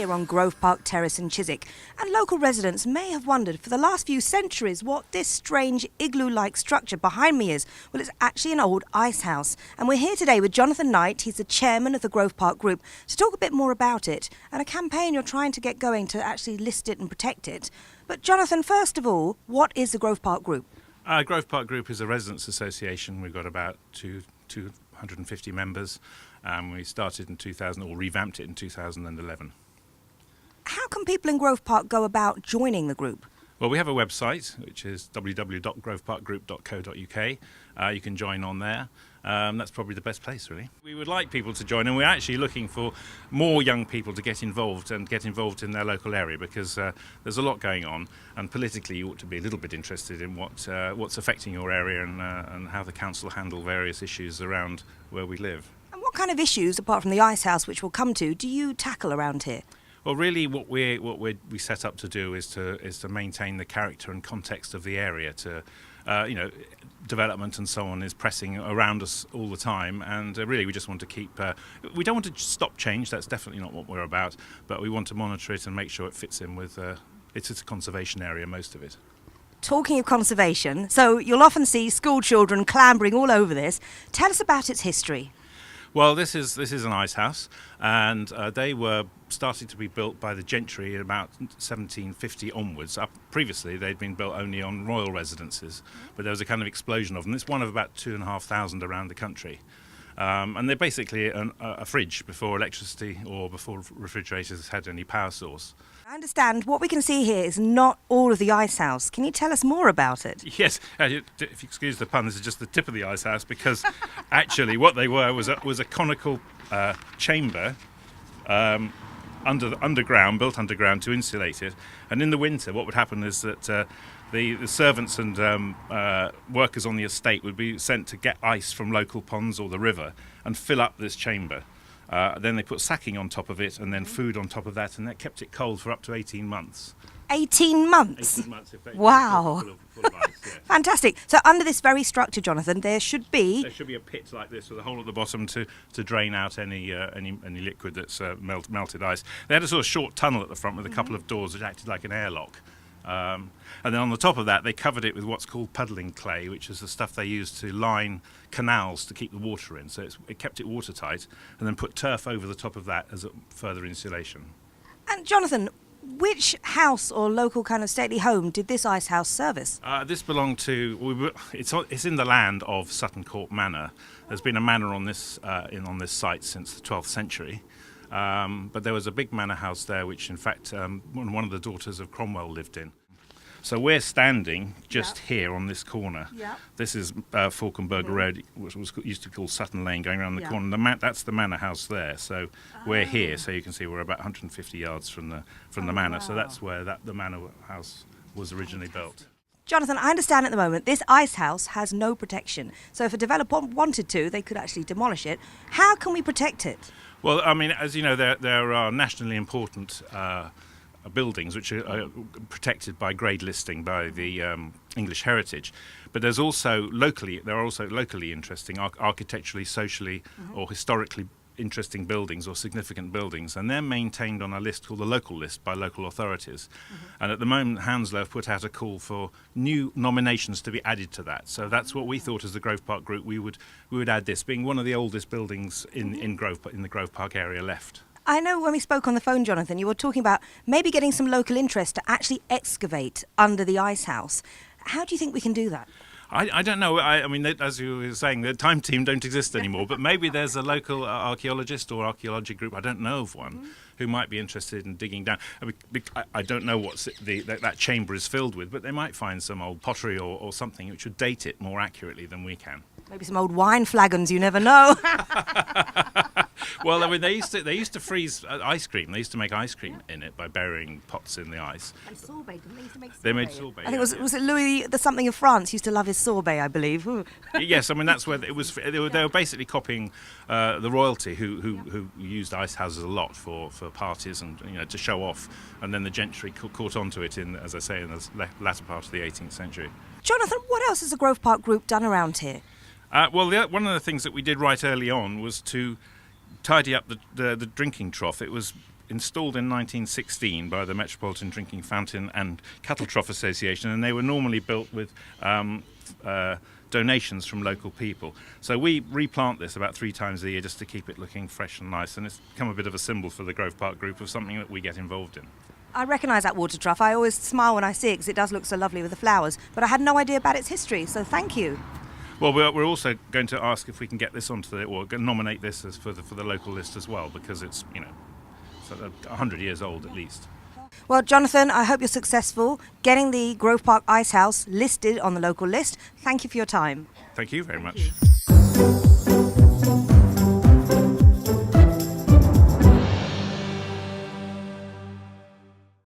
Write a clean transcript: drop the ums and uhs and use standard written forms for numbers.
here on Grove Park Terrace in Chiswick, and local residents may have wondered for the last few centuries what this strange igloo-like structure behind me is. Well, it's actually an old ice house, and we're here today with Jonathan Knight. He's the chairman of the Grove Park Group, to talk a bit more about it and a campaign you're trying to get going to actually list it and protect it. But Jonathan, first of all, what is the Grove Park Group? Grove Park Group is a residents' association. We've got about 250 members. We started in 2000, or revamped it in 2011. How can people in Grove Park go about joining the group? Well, we have a website, which is www.groveparkgroup.co.uk. You can join on there. That's probably the best place, really. We would like people to join, and we're actually looking for more young people to get involved in their local area, because there's a lot going on, and politically you ought to be a little bit interested in what's affecting your area and how the council handle various issues around where we live. And what kind of issues, apart from the ice house, which we'll come to, do you tackle around here? Well, really, what we set up to do is to maintain the character and context of the area. Development and so on is pressing around us all the time, and really we just want to keep. We don't want to stop change. That's definitely not what we're about. But we want to monitor it and make sure it fits in with. It's a conservation area, most of it. Talking of conservation, so you'll often see school children clambering all over this. Tell us about its history. Well, this is an ice house, and they were starting to be built by the gentry in about 1750 onwards. Previously, they'd been built only on royal residences, but there was a kind of explosion of them. It's one of about 2,500 around the country. And they're basically a fridge before electricity or before refrigerators had any power source. I understand what we can see here is not all of the ice house. Can you tell us more about it? Yes, if you excuse the pun, this is just the tip of the ice house, because actually what they were was a conical chamber underground, built underground to insulate it. And in the winter, what would happen is that the servants and workers on the estate would be sent to get ice from local ponds or the river and fill up this chamber. Then they put sacking on top of it, and then food on top of that, and that kept it cold for up to 18 months. 18 months? 18 months, effectively. Wow. Full of ice, yes. Fantastic. So under this very structure, Jonathan, there should be a pit like this with a hole at the bottom to drain out any liquid that's melted ice. They had a sort of short tunnel at the front with a couple of doors which acted like an airlock. And then on the top of that, they covered it with what's called puddling clay, which is the stuff they used to line canals to keep the water in. So it kept it watertight, and then put turf over the top of that as a further insulation. And Jonathan, which house or local kind of stately home did this ice house service? This belonged to. It's in the land of Sutton Court Manor. There's been a manor on this site since the 12th century. But there was a big manor house there, which in fact one of the daughters of Cromwell lived in. So we're standing just here on this corner. Yep. This is Falkenberger Road, which used to be called Sutton Lane, going around the corner. That's the manor house there. So we're here, so you can see we're about 150 yards from the manor. Wow. So that's where the manor house was originally built. Jonathan, I understand at the moment this ice house has no protection. So if a developer wanted to, they could actually demolish it. How can we protect it? Well, I mean, as you know, there are nationally important buildings which are protected by grade listing by the English Heritage, but there are also locally interesting architecturally, socially, or historically interesting buildings or significant buildings, and they're maintained on a list called the local list by local authorities. And at the moment, Hounslow have put out a call for new nominations to be added to that. So that's what we thought as the Grove Park Group we would add, this being one of the oldest buildings in the Grove Park area left. I know when we spoke on the phone, Jonathan, you were talking about maybe getting some local interest to actually excavate under the ice house. How do you think we can do that? I don't know. I mean, as you were saying, the time team don't exist anymore, but maybe there's a local archaeologist or archaeology group, I don't know of one, who might be interested in digging down. I don't know what that chamber is filled with, but they might find some old pottery or something which would date it more accurately than we can. Maybe some old wine flagons, you never know. Well, I mean, they used to freeze ice cream. They used to make ice cream in it by burying pots in the ice. And sorbet, didn't they used to make sorbet? They made sorbet. I think was it Louis the something of France used to love his sorbet, I believe. Ooh. Yes, I mean that's where it was. They were basically copying the royalty, who used ice houses a lot for parties and to show off, and then the gentry caught onto it in the latter part of the 18th century. Jonathan, what else has the Grove Park Group done around here? Well, one of the things that we did right early on was to tidy up the drinking trough. It was installed in 1916 by the Metropolitan Drinking Fountain and Cattle Trough Association, and they were normally built with donations from local people. So we replant this about 3 times a year just to keep it looking fresh and nice, and it's become a bit of a symbol for the Grove Park Group of something that we get involved in. I recognise that water trough. I always smile when I see it because it does look so lovely with the flowers, but I had no idea about its history, so thank you. Well, we're also going to ask if we can get this onto or nominate this as for the local list as well, because it's 100 years old at least. Well, Jonathan, I hope you're successful getting the Grove Park Ice House listed on the local list. Thank you for your time. Thank you very much.